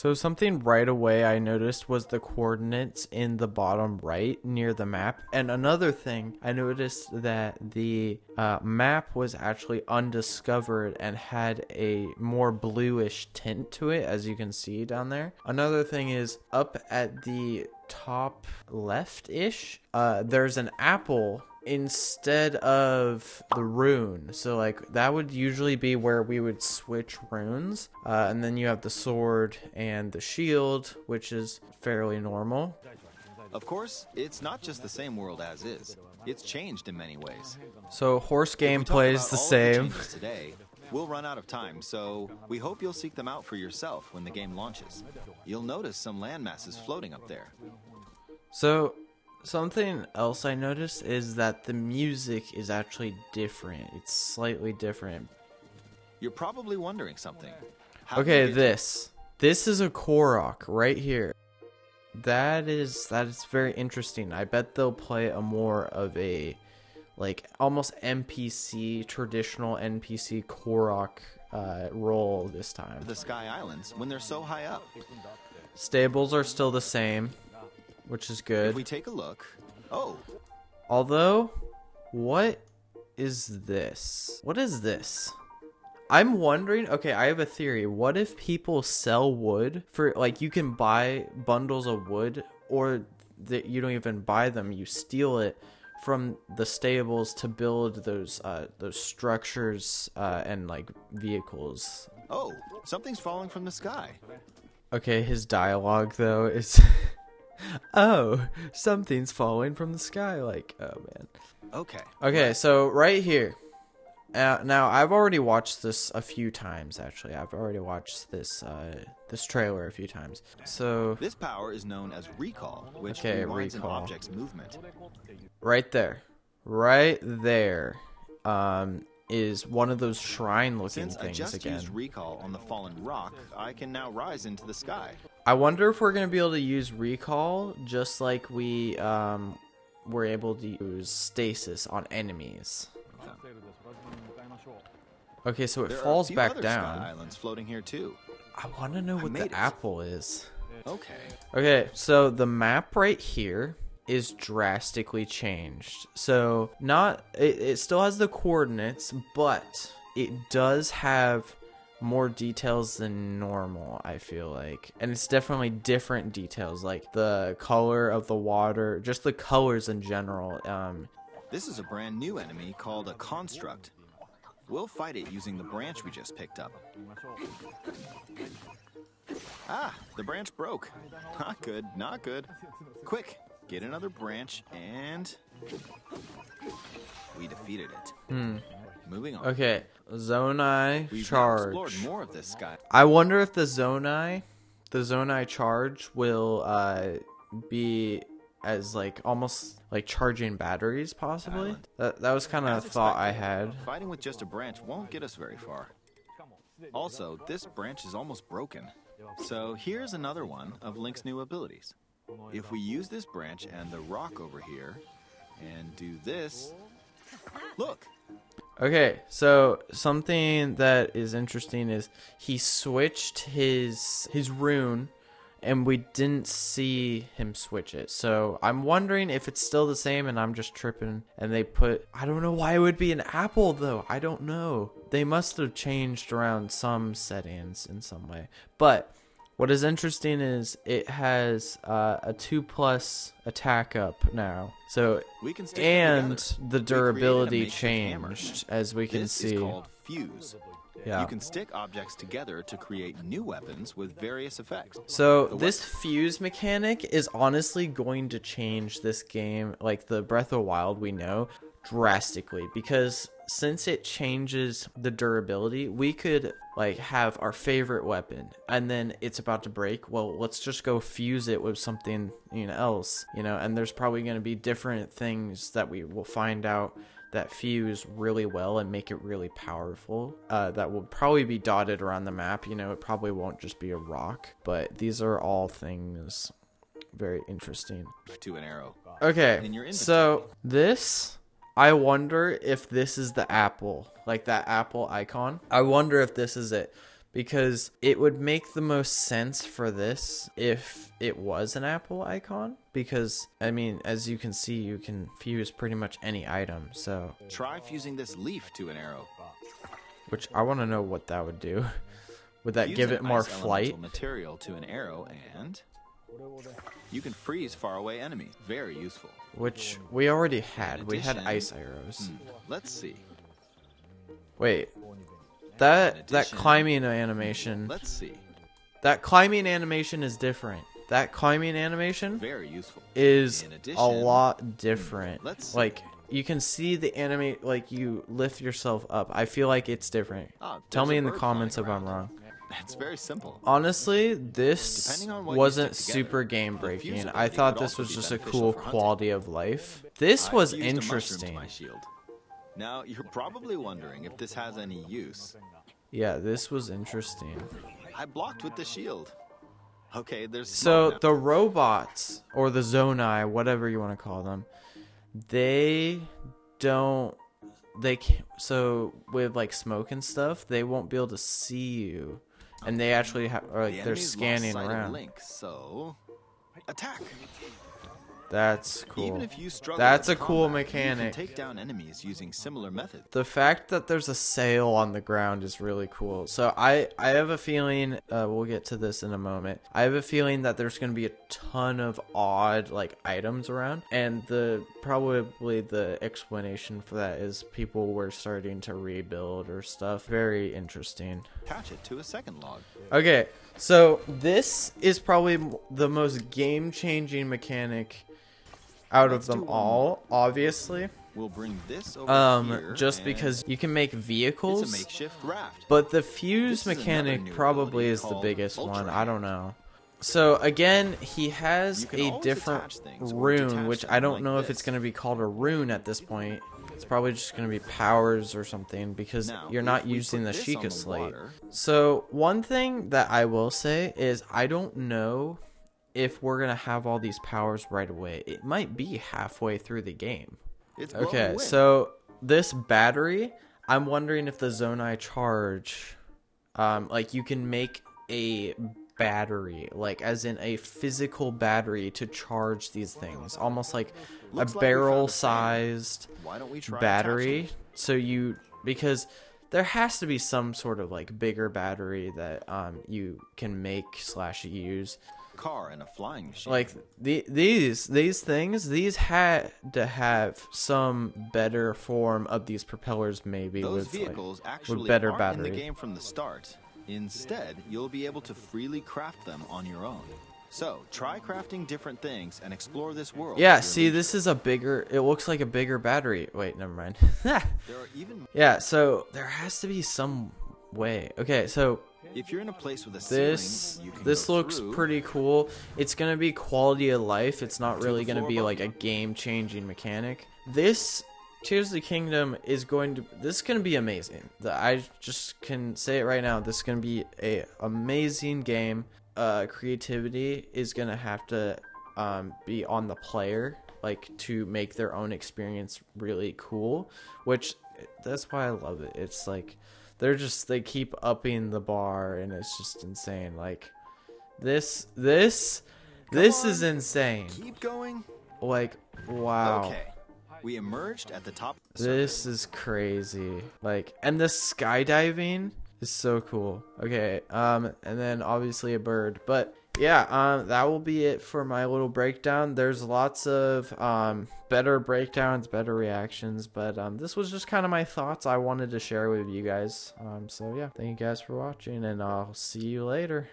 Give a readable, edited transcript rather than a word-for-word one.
So something right away I noticed was the coordinates in the bottom right near the map. And another thing, I noticed that the map was actually undiscovered and had a more bluish tint to it, as you can see down there. Another thing is up at the top left-ish, there's an apple instead of the rune. So like that would usually be where we would switch runes, and then you have the sword and the shield, which is fairly normal. Of course, it's not just the same world as is. It's changed in many ways. So horse gameplay is the same. Today, we'll run out of time, so we hope you'll seek them out for yourself when the game launches. You'll notice some landmasses floating up there. So something else I noticed is that the music is actually different. It's slightly different. You're probably wondering something. Okay, this is a Korok right here. That is very interesting. I bet they'll play a more of a like almost NPC, traditional NPC Korok role this time. The Sky Islands when they're so high up. Stables are still the same, which is good. If we take a look, although, what is this? What is this? I'm wondering, okay, I have a theory. What if people sell wood for, like, you can buy bundles of wood, or that you don't even buy them, you steal it from the stables to build those structures and like vehicles. Oh, something's falling from the sky. Okay, his dialogue though is oh, something's falling from the sky. Like, oh man. Okay, so right here. Now I've already watched this a few times. Actually, I've already watched this this trailer a few times. So this power is known as recall, which rewinds an object's movement. Right there, is one of those shrine-looking things again. Since I just used recall on the fallen rock, I can now rise into the sky. I wonder if we're gonna be able to use recall just like we were able to use stasis on enemies. Okay, so it falls back down. Sky islands floating here too. I want to know what the apple is. Okay, so the map right here is drastically changed. So it still has the coordinates, but it does have more details than normal, I feel like. And it's definitely different details, like the color of the water, just the colors in general. This is a brand new enemy called a construct. We'll fight it using the branch we just picked up. Ah, the branch broke. Not good, not good. Quick, get another branch and we defeated it. Moving on. Okay, Zonai charge. Explored more of this sky. I wonder if the Zonai charge will be as like almost like charging batteries, possibly. That was kind of a thought I had. Fighting with just a branch won't get us very far. Also, this branch is almost broken. So here's another one of Link's new abilities. If we use this branch and the rock over here and do this, look. Okay, so something that is interesting is he switched his rune, and we didn't see him switch it. So I'm wondering if it's still the same and I'm just tripping. And they put, I don't know why it would be an apple though. I don't know. They must have changed around some settings in some way. But what is interesting is it has a 2+ attack up now. So we can and the durability changed, as we can see. This is called fuse. Yeah. You can stick objects together to create new weapons with various effects. So this fuse mechanic is honestly going to change this game, like the Breath of the Wild we know, drastically, because since it changes the durability, we could like have our favorite weapon and then it's about to break. Well, let's just go fuse it with something else, and there's probably going to be different things that we will find out that fuse really well and make it really powerful. That will probably be dotted around the map. It probably won't just be a rock, but these are all things very interesting. To an arrow. Okay, so this, I wonder if this is the apple, like that apple icon. I wonder if this is it, because it would make the most sense for this if it was an apple icon, because I mean, as you can see, you can fuse pretty much any item. So Try fusing this leaf to an arrow. which I want to know what that would do. Would that Use give an it more ice flight? elemental material to an arrow, and you can freeze faraway enemies. Very useful. Which we already had. In We had addition- ice arrows. Let's see. Wait, In that addition- climbing animation. Let's see. That climbing animation is different. That climbing animation Very useful. is In a addition- lot different. Let's see. Like, you can see the anime, like you lift yourself up. I feel like it's different. Oh, Tell there's me a in the bird comments if flying I'm around. wrong. It's very simple. Honestly, this Depending on what you wasn't stick together, super game the breaking. fuse I ability thought would this also was be just a beneficial cool for hunting. quality of life. This I was fused a mushroom to interesting. my shield. Now, you're probably wondering if this has any use. Yeah, this was interesting. I blocked with the shield. Okay, there's So smoke now. the robots, or the Zonai, whatever you want to call them, they don't. They can't. So with like smoke and stuff, they won't be able to see you, and they actually have. Or like The they're enemy's scanning lost sight of around. Link, so attack. That's cool. Even if you struggle That's with a cool combat, mechanic. You can take down enemies using similar methods. The fact that there's a sail on the ground is really cool. So I have a feeling, we'll get to this in a moment. I have a feeling that there's going to be a ton of odd like items around, and probably the explanation for that is people were starting to rebuild or stuff. Very interesting. Attach it to a second log. Okay, so this is probably the most game-changing mechanic out Let's of them do one all, obviously. We'll bring this over here. Just and because you can make vehicles, it's a makeshift raft. but the This fuse is another mechanic new probably ability is the called biggest Ultra one. Hand. I don't know. So again, he has You can a always different attach things or rune, detach which them I don't like know if this. it's going to be called a rune at this point. It's probably just going to be powers or something, because Now, you're if not we using put the this on Sheikah the slate. water- So one thing that I will say is I don't know if we're going to have all these powers right away. It might be halfway through the game. It's blowing Okay, wind. so this battery, I'm wondering if the Zonai charge, like you can make a battery, like as in a physical battery to charge these things, almost like Looks a like we found a barrel-sized Why don't we try battery. attaching So because there has to be some sort of like bigger battery that you can make / use. a car and a flying machine? Like these things, these had to have some better form of these propellers, maybe Those with vehicles like, actually with better aren't battery. in the game from the start. Instead, you'll be able to freely craft them on your own. So, try crafting different things and explore this world. Yeah, at your see, leisure. this is a bigger. It looks like a bigger battery. Wait, never mind. There are even Yeah, so there has to be some way. Okay, so if you're in a place with a this ceiling, you can this go looks through. pretty cool. It's gonna be quality of life. It's not To really the gonna floor be above like a you. game-changing mechanic. This Tears of the Kingdom is going to. This is gonna be amazing. I just can say it right now. This is gonna be a amazing game. Creativity is gonna have to be on the player, like to make their own experience really cool. Which that's why I love it. It's like they keep upping the bar, and it's just insane. Like this is on. insane. Keep going. Like wow. Okay. We emerged at the top of the This circuit. is crazy. Like, and the skydiving is so cool. Okay, and then obviously a bird. But yeah, that will be it for my little breakdown. There's lots of better breakdowns, better reactions, but this was just kind of my thoughts I wanted to share with you guys. So yeah, thank you guys for watching, and I'll see you later.